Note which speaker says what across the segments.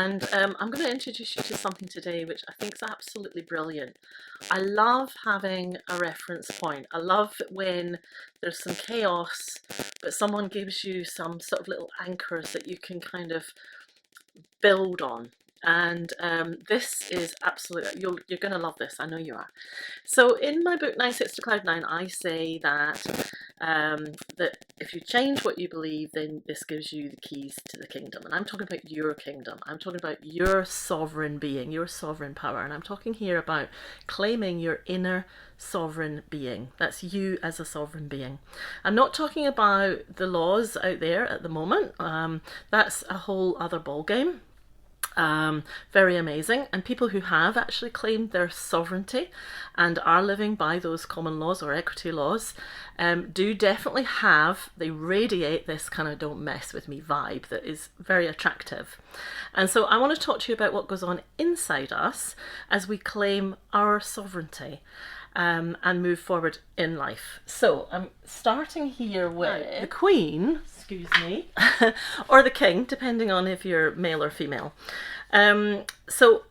Speaker 1: and I'm going to introduce you to something today which I think is absolutely brilliant. I love having a reference point. I love when there's some chaos, but someone gives you some sort of little anchors that you can kind of build on. And this is absolutely, you're going to love this. I know you are. So in my book 9 Steps to Cloud 9, I say that that if you change what you believe, then this gives you the keys to the kingdom. And I'm talking about your kingdom. I'm talking about your sovereign being, your sovereign power. And I'm talking here about claiming your inner sovereign being. That's you as a sovereign being. I'm not talking about the laws out there at the moment. That's a whole other ball game. Very amazing, and people who have actually claimed their sovereignty and are living by those common laws or equity laws do definitely they radiate this kind of don't mess with me vibe that is very attractive. And so I want to talk to you about what goes on inside us as we claim our sovereignty and move forward in life. So I'm starting here with the Queen, excuse me, or the King, depending on if you're male or female. So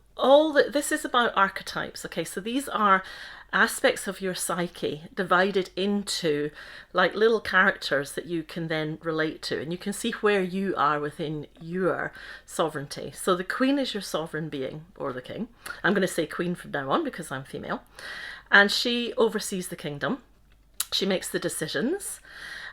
Speaker 1: this is about archetypes. Okay, so these are aspects of your psyche divided into like little characters that you can then relate to, and you can see where you are within your sovereignty. So the Queen is your sovereign being, or the King. I'm going to say Queen from now on because I'm female. And she oversees the kingdom. She makes the decisions.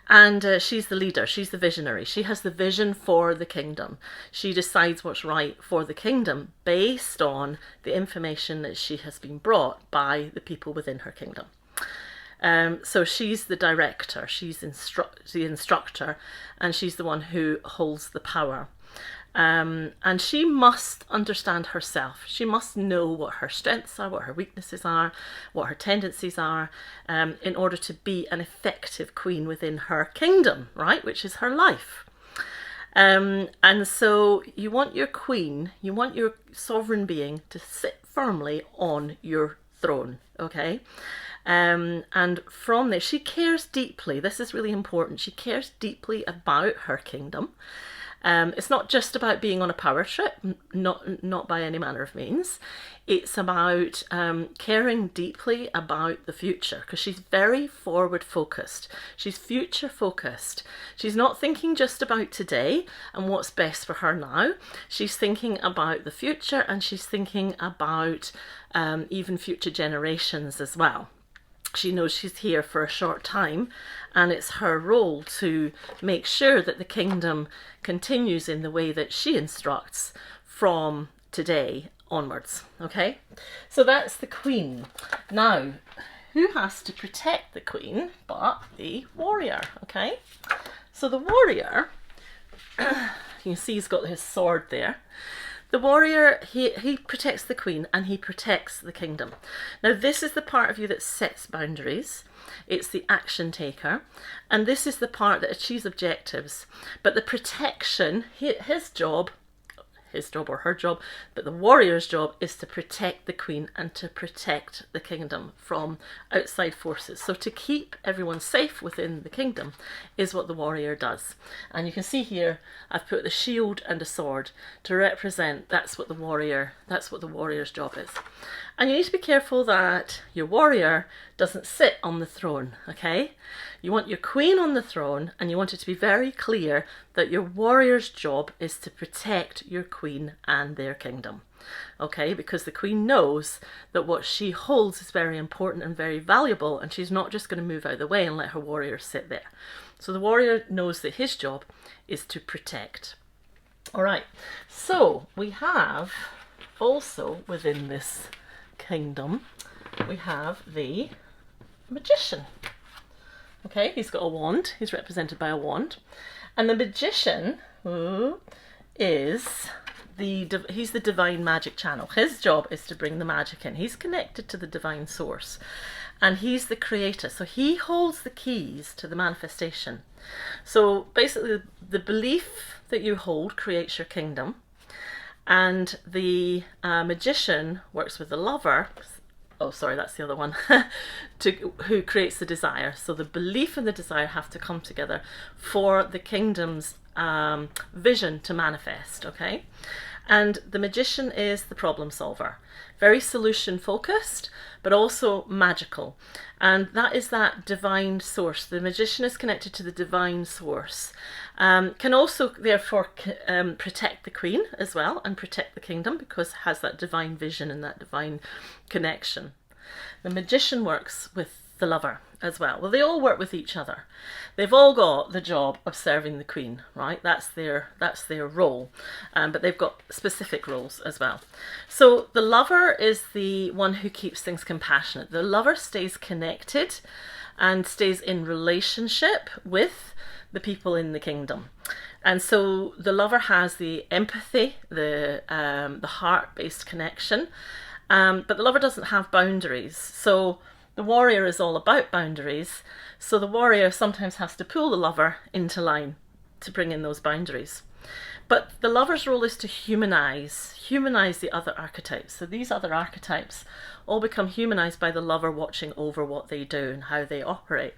Speaker 1: And she's the leader. She's the visionary. She has the vision for the kingdom. She decides what's right for the kingdom based on the information that she has been brought by the people within her kingdom. So she's the director. She's the instructor. And she's the one who holds the power. And she must understand herself. She must know what her strengths are, what her weaknesses are, what her tendencies are, in order to be an effective queen within her kingdom, right? Which is her life. And so you want your queen, you want your sovereign being to sit firmly on your throne, okay? And from there, she cares deeply. This is really important. She cares deeply about her kingdom. It's not just about being on a power trip, not by any manner of means. It's about caring deeply about the future, because she's very forward focused. She's future focused. She's not thinking just about today and what's best for her now. She's thinking about the future, and she's thinking about even future generations as well. She knows she's here for a short time, and it's her role to make sure that the kingdom continues in the way that she instructs from today onwards. Okay, so that's the Queen. Now, who has to protect the Queen but the warrior? Okay, so the warrior, you can see he's got his sword there. The warrior, he protects the Queen and he protects the kingdom. Now this is the part of you that sets boundaries. It's the action taker. And this is the part that achieves objectives. But the protection, his job or her job, but the warrior's job is to protect the Queen and to protect the kingdom from outside forces. So to keep everyone safe within the kingdom is what the warrior does. And you can see here I've put the shield and a sword to represent that's what the warrior's job is. And you need to be careful that your warrior doesn't sit on the throne, okay? You want your Queen on the throne, and you want it to be very clear that your warrior's job is to protect your Queen and their kingdom, okay? Because the Queen knows that what she holds is very important and very valuable, and she's not just going to move out of the way and let her warrior sit there. So the warrior knows that his job is to protect. All right, so we have also within this kingdom, we have the magician. Okay, he's got a wand. He's represented by a wand. And the magician he's the divine magic channel. His job is to bring the magic in. He's connected to the divine source. And he's the creator. So he holds the keys to the manifestation. So basically, the belief that you hold creates your kingdom. And the magician works with the lover. Oh, sorry, that's the other one. Who creates the desire. So the belief and the desire have to come together for the kingdom's vision to manifest, okay? And the magician is the problem solver, very solution focused, but also magical. And that is that divine source. The magician is connected to the divine source. Can also therefore protect the queen as well and protect the kingdom, because it has that divine vision and that divine connection. The magician works with the lover as well. Well, they all work with each other. They've all got the job of serving the queen, right? That's their role, but they've got specific roles as well. So the lover is the one who keeps things compassionate. The lover stays connected and stays in relationship with the people in the kingdom. And so the lover has the empathy, the heart-based connection, but the lover doesn't have boundaries. So the warrior is all about boundaries. So the warrior sometimes has to pull the lover into line to bring in those boundaries. But the lover's role is to humanize the other archetypes. So these other archetypes all become humanized by the lover watching over what they do and how they operate.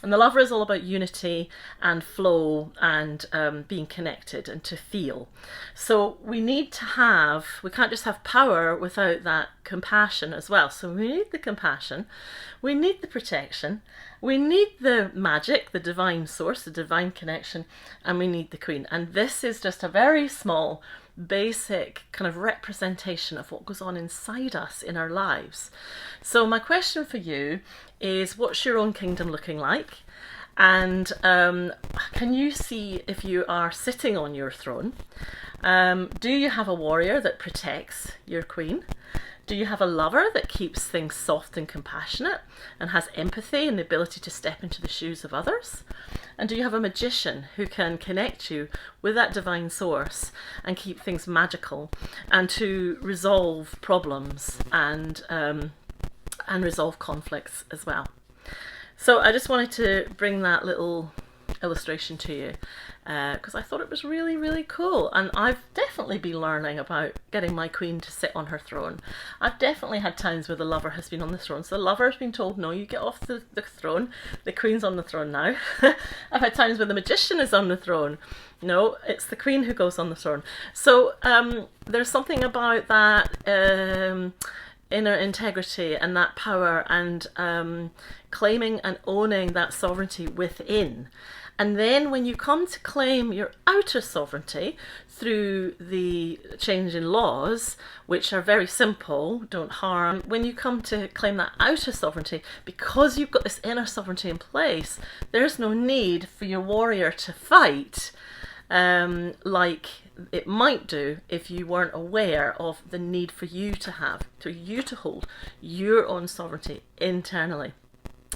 Speaker 1: And the lover is all about unity and flow and being connected and to feel. So we can't just have power without that compassion as well. So we need the compassion, we need the protection, we need the magic, the divine source, the divine connection, and we need the queen. And this is just a very small, basic kind of representation of what goes on inside us in our lives. So my question for you is, what's your own kingdom looking like? And can you see if you are sitting on your throne? Do you have a warrior that protects your queen? Do you have a lover that keeps things soft and compassionate and has empathy and the ability to step into the shoes of others? And do you have a magician who can connect you with that divine source and keep things magical and to resolve problems and resolve conflicts as well? So I just wanted to bring that little illustration to you because I thought it was really, really cool. And I've definitely been learning about getting my queen to sit on her throne. I've definitely had times where the lover has been on the throne. So the lover has been told, no, you get off the throne. The queen's on the throne now. I've had times where the magician is on the throne. No, it's the queen who goes on the throne. So there's something about that inner integrity and that power and claiming and owning that sovereignty within. And then when you come to claim your outer sovereignty through the change in laws, which are very simple, don't harm, when you come to claim that outer sovereignty, because you've got this inner sovereignty in place, there's no need for your warrior to fight like it might do if you weren't aware of the need for you to hold your own sovereignty internally,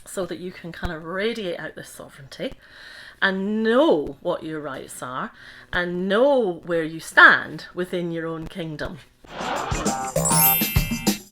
Speaker 1: so that you can kind of radiate out this sovereignty and know what your rights are and know where you stand within your own kingdom.